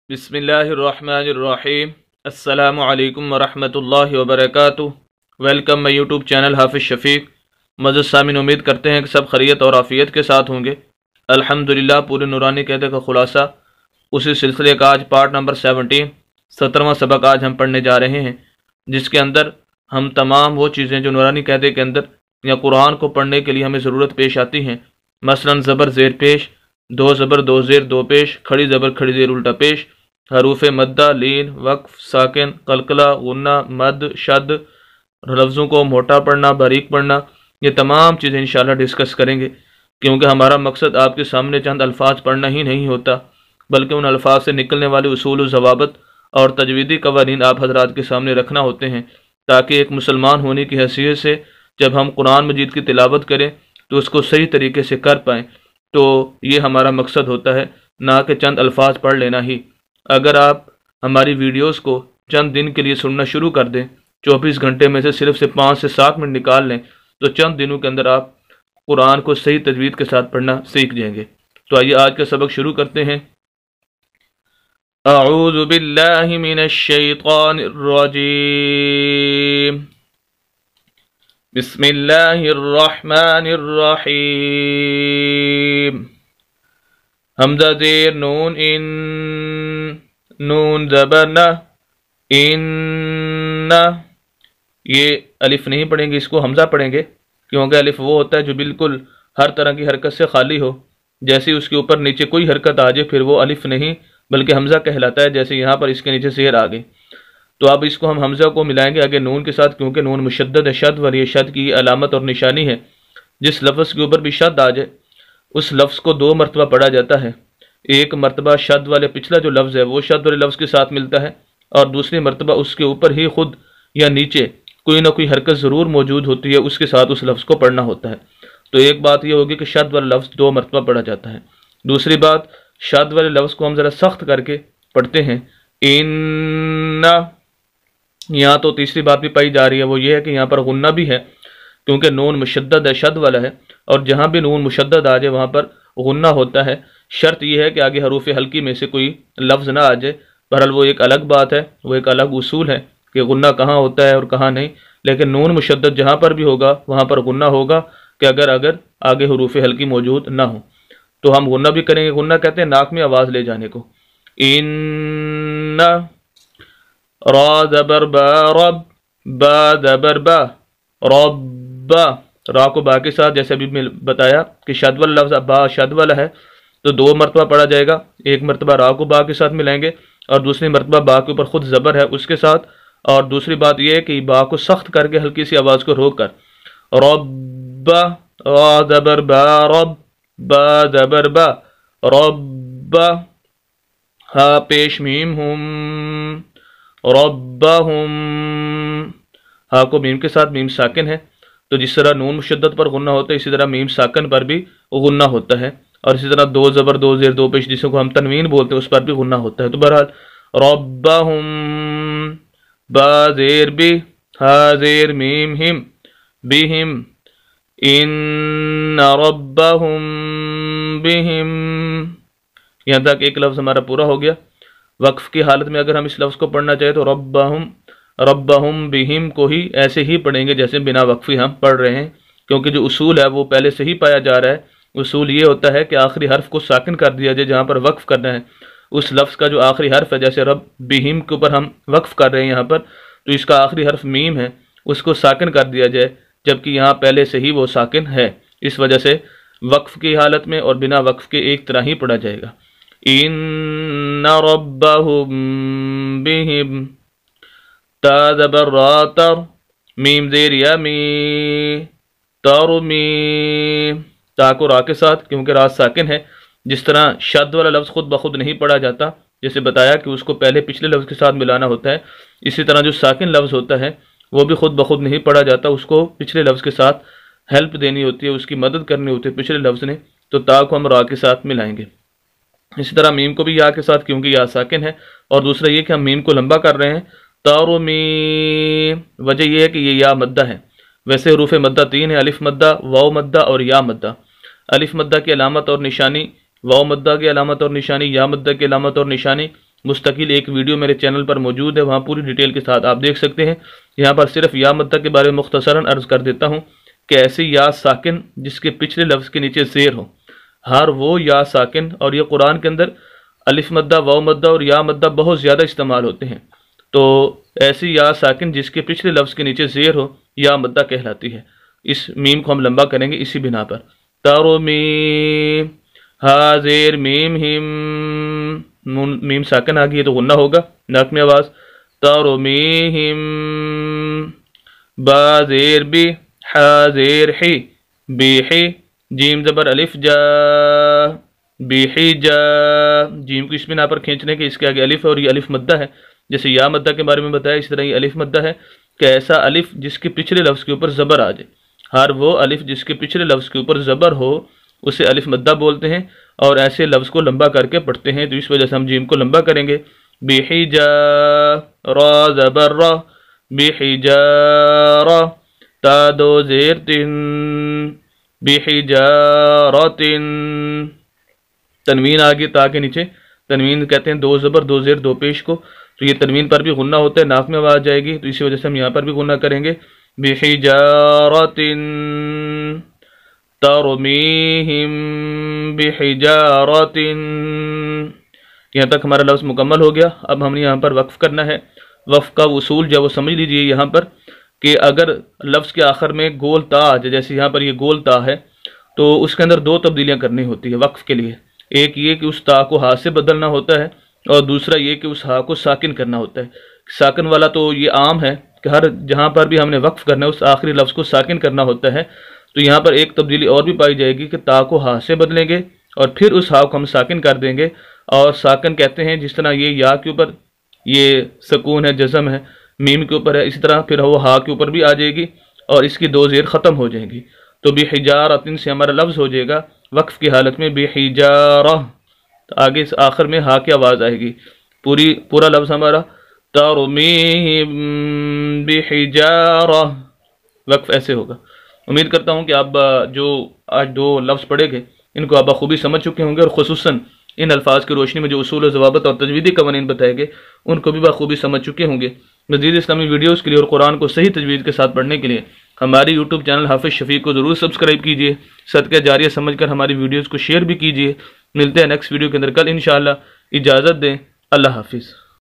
बिस्मिल्लाहिर्रहमानिर्रहीम। अस्सलामु अलैकुम वरहमतुल्लाहि वबरकातुहू। वेलकम माई यूट्यूब चैनल हाफिज़ शफ़ीक। मज़ीद सामीन, उम्मीद करते हैं कि सब खैरियत और आफ़ियत के साथ होंगे। अल्हम्दुलिल्लाह, पूरे नूरानी कहते का खुलासा उसी सिलसिले का आज पार्ट नंबर 17 17वां सबक आज हम पढ़ने जा रहे हैं, जिसके अंदर हम तमाम वो चीज़ें जो नूरानी कहते के अंदर या कुरान को पढ़ने के लिए हमें ज़रूरत पेश आती हैं, मसलन ज़बर ज़ेर पेश, दो ज़बर दो ज़ेर दो पेश, खड़ी ज़बर खड़ी ज़ेर उल्टा पेश, हरूफ मद्दा, लीन, वक्फ, साकिन, कलकला, गुन्ना, मद, शद, लफ्ज़ों को मोटा पढ़ना, बारीक पढ़ना, ये तमाम चीज़ें इंशाल्लाह डिस्कस करेंगे। क्योंकि हमारा मकसद आपके सामने चंद अल्फाज पढ़ना ही नहीं होता, बल्कि उन अल्फाज से निकलने वाले उसूल व ज़वाबित और तजवीदी कवानीन आप हजरात के सामने रखना होते हैं, ताकि एक मुसलमान होने की हैसियत से जब हम कुरान मजीद की तिलावत करें तो उसको सही तरीके से कर पाएँ। तो ये हमारा मकसद होता है, ना कि चंद अल्फाज पढ़ लेना ही। अगर आप हमारी वीडियोस को चंद दिन के लिए सुनना शुरू कर दें, 24 घंटे में से सिर्फ 5 से 7 मिनट निकाल लें, तो चंद दिनों के अंदर आप कुरान को सही तजवीद के साथ पढ़ना सीख जाएंगे। तो आइए आज का सबक शुरू करते हैं। अऊज़ु बिल्लाहि मिनश शैतानिर रजीम। बिस्मिल्लाहिर रहमानिर रहीम। हमज़ा ज़ेर नून इन, नून ज़बर न, इन्ना। ये अलिफ नहीं पढ़ेंगे, इसको हमज़ा पढ़ेंगे, क्योंकि अलिफ वो होता है जो बिल्कुल हर तरह की हरकत से खाली हो। जैसे उसके ऊपर नीचे कोई हरकत आ जाए फिर वो अलिफ नहीं बल्कि हमज़ा कहलाता है। जैसे यहाँ पर इसके नीचे शेर आ गई, तो अब इसको हम हमज़ा को मिलाएंगे आगे नून के साथ, क्योंकि नून मुशद्दद है, शद, और ये शद की अलामत और निशानी है। जिस लफ्ज़ के ऊपर भी शद आ जाए उस लफ्ज़ को 2 मरतबा पढ़ा जाता है। एक मरतबा शद वाले पिछला जो लफ्ज़ है वो शद वाले लफ्ज़ के साथ मिलता है, और दूसरी मरतबा उसके ऊपर ही खुद या नीचे कोई ना कोई हरकत ज़रूर मौजूद होती है, उसके साथ उस लफ्ज़ को पढ़ना होता है। तो एक बात यह होगी कि शद वाला लफ्ज़ 2 मरतबा पढ़ा जाता है। दूसरी बात, शद वाले लफ्ज़ को हम ज़रा सख्त करके पढ़ते हैं, इन्ना। यहाँ तो तीसरी बात भी पाई जा रही है, वो ये है कि यहाँ पर गुन्ना भी है, क्योंकि नून मुशद्दद है, शद वाला है, और जहाँ भी नून मुशद्दद आ जाए वहाँ पर गुन्ना होता है। शर्त यह है कि आगे हरूफ हल्की में से कोई लफ्ज़ ना आ जाए। बहरहाल वो एक अलग बात है, वो एक अलग उसूल है कि गुन्ना कहाँ होता है और कहाँ नहीं। लेकिन नून मुशद्दद जहाँ पर भी होगा वहाँ पर गुन्ना होगा, कि अगर आगे हरूफ हल्की मौजूद ना हो तो हम गुन्ना भी करेंगे। गुन्ना कहते हैं नाक में आवाज़ ले जाने को। इन्ना, रा ज़बर बा, रब, बा ज़बर बा, रब्बा। रा को बा के साथ, जैसे अभी बताया कि शद वाला लफ्ज़ बा शद वाला है, तो 2 मरतबा पढ़ा जाएगा। एक मरतबा रा को बा के साथ मिलाएंगे, और दूसरी मरतबा बा के ऊपर खुद ज़बर है उसके साथ। और दूसरी बात यह है कि बा को सख्त करके हल्की सी आवाज़ को रोक कर, रब्बा, रा ज़बर बा रब, बा ज़बर बा, रब्बा, हा पेश मीम हुम, रब्बाहुम। हा को मीम के साथ, मीम साकिन है, तो जिस तरह नून मुशद्दद पर गुन्ना होता है इसी तरह मीम साकिन पर भी गुन्ना होता है। और इसी तरह 2 ज़बर 2 ज़ेर 2 पेश जिसको हम तनवीन बोलते हैं उस पर भी गुन्ना होता है। तो बहरहाल रब्बाहुम, बा ज़ेर बी, हा ज़ेर मीम हिम, बिहिम, इन्ना रब्बाहुम बिहिम। यहाँ तक एक लफ्ज़ हमारा पूरा हो गया। वक्फ की हालत में अगर हम इस लफ्ज़ को पढ़ना चाहें तो रब्बाहुम, रब्बाहुम बिहिम को ही ऐसे ही पढ़ेंगे जैसे बिना वक्फ़ी हम पढ़ रहे हैं, क्योंकि जो उसूल है वो पहले से ही पाया जा रहा है। उसूल ये होता है कि आखिरी हर्फ को साकिन कर दिया जाए। जहाँ पर वक्फ़ करना है उस लफ्ज़ का जो आखिरी हर्फ है, जैसे रब बिहिम के ऊपर हम वक्फ़ कर रहे हैं यहाँ पर, तो इसका आखिरी हर्फ मीम है, उसको साकिन कर दिया जाए, जबकि यहाँ पहले से ही वो साकिन है। इस वजह से वक्फ़ की हालत में और बिना वक्फ़ के एक तरह ही पढ़ा जाएगा। इन्ना रब्बाहुम बिहिम, ता ज़बर रा तर, मीम ज़ेर या मी, तरमी। ता को रा के साथ, क्योंकि रा साकिन है। जिस तरह शद वाला लफ्ज़ खुद ब खुद नहीं पढ़ा जाता, जैसे बताया कि उसको पहले पिछले लफ्ज़ के साथ मिलाना होता है, इसी तरह जो साकिन लफ्ज़ होता है वो भी खुद ब खुद नहीं पढ़ा जाता, उसको पिछले लफ्ज़ के साथ हेल्प देनी होती है, उसकी मदद करनी होती है पिछले लफ्ज़ ने। तो ता को हम रा के साथ मिलाएंगे। इसी तरह मीम को भी या के साथ, क्योंकि या साकिन है। और दूसरा ये कि हम मीम को लंबा कर रहे हैं, तारुमी। वजह यह है कि ये या मद्दा है। वैसे हरूफ मद्दा 3 है, अलिफ मद्दा, वाव मद्दा और या मद्दा। अलिफ मद्दा की अलामत और निशानी, वाव मद्दा की अलामत और निशानी, या मद्दा की अलामत और निशानी, मुस्तकिल एक वीडियो मेरे चैनल पर मौजूद है, वहाँ पूरी डिटेल के साथ आप देख सकते हैं। यहाँ पर सिर्फ या मद्दा के बारे में मुख्तसरन अर्ज़ कर देता हूँ कि ऐसी या साकिन जिसके पिछले लफ्ज़ के नीचे ज़ेर हो, हर वो या साकिन, और ये कुरान के अंदर अलिफ मद्दा, वाव मद्दा और या मद्दा बहुत ज़्यादा इस्तेमाल होते हैं। तो ऐसी या साकिन जिसके पिछले लफ्ज़ के नीचे ज़ेर हो या मद्दा कहलाती है। इस मीम को हम लंबा करेंगे इसी बिना पर। तरोमीम, हाज़ेर मीम हिम, मीम साकिन आ गई है तो गुन्ना होगा, नाक में आवाज़। तरोमीहिम बाज़ेर बी, हाज़ेर ही, बेही, जीम ज़बर अलिफ जा, बेहिजा, जीम को इस बिना पर खींचने के इसके आगे अलिफ है और ये अलिफ मद्दा है। जैसे या मद्दा के बारे में बताया, इसी तरह ये अलिफ मद्दा है कि ऐसा अलिफ जिसके पिछले लफ्ज़ के ऊपर ज़बर आ जाए। हर वो अलिफ जिसके पिछले लफ्ज़ के ऊपर ज़बर हो उसे अलिफ मद्दा बोलते हैं, और ऐसे लफ्ज़ को लंबा करके पढ़ते हैं। तो इस वजह से हम जीम को लंबा करेंगे। बेहिजा, रा ज़बर रा, बेहिजारा, ता दो ज़ेर तिन, बेहिजारतिन, तनवीन आ गई ता के नीचे, तनवीन कहते हैं दो ज़बर दो ज़ेर दो पेश को, तो ये तनवीन पर भी गुन्ना होता है, नाक में आवाज़ जाएगी, तो इसी वजह से हम यहाँ पर भी गुन्ना करेंगे। बिहिजारतिन तरमीहिम बिहिजारतिन। यहाँ तक हमारा लफ्ज़ मुकम्मल हो गया। अब हमने यहाँ पर वक्फ़ करना है। वक्फ़ का उसूल जो वो समझ लीजिए यहाँ पर कि अगर लफ्ज़ के आखिर में गोल ता आ जाए, जैसे यहाँ पर ये गोल ता है, तो उसके अंदर दो तब्दीलियाँ करनी होती है वक्फ़ के लिए। एक ये कि उस ता को हा से बदलना होता है, और दूसरा ये कि उस हा को साकिन करना होता है। साकिन वाला तो ये आम है कि हर जहाँ पर भी हमने वक्फ़ करना है उस आखिरी लफ्ज़ को साकिन करना होता है। तो यहाँ पर एक तब्दीली और भी पाई जाएगी कि ता को हा से बदलेंगे और फिर उस हा को हम साकिन कर देंगे। और साकिन कहते हैं जिस तरह ये या के ऊपर ये सकून है, जज़म है, मीम के ऊपर है, इसी तरह फिर वो हा के ऊपर भी आ जाएगी और इसकी दो ज़ेर ख़त्म हो जाएंगी। तो बिहिजारतिन से हमारा लफ्ज़ हो जाएगा वक्फ़ की हालत में बिहिजारा, तो आगे इस आखिर में हा की आवाज़ आएगी। पूरा लफ्ज़ हमारा तरमीहिम बिहिजारा, वक्फ़ ऐसे होगा। उम्मीद करता हूँ कि आप जो आज दो लफ्ज़ पढ़ेंगे इनको आप बखूबी समझ चुके होंगे, और ख़ुसूसन इन अल्फाज की रोशनी में जो उसूल व ज़वाबित और तजवीदी कवानीन बताए गए उनको भी बखूबी समझ चुके होंगे। मज़ीद इस्लामी वीडियोज़ के लिए और कुरान को सही तजवीज़ के साथ पढ़ने के लिए हमारी यूट्यूब चैनल हाफिज़ शफ़ीक को ज़रूर सब्सक्राइब कीजिए। सदका जारिया समझकर हमारी वीडियोज़ को शेयर भी कीजिए। मिलते हैं नेक्स्ट वीडियो के अंदर कल इंशाअल्लाह। इजाज़त दें। अल्लाह हाफिज़।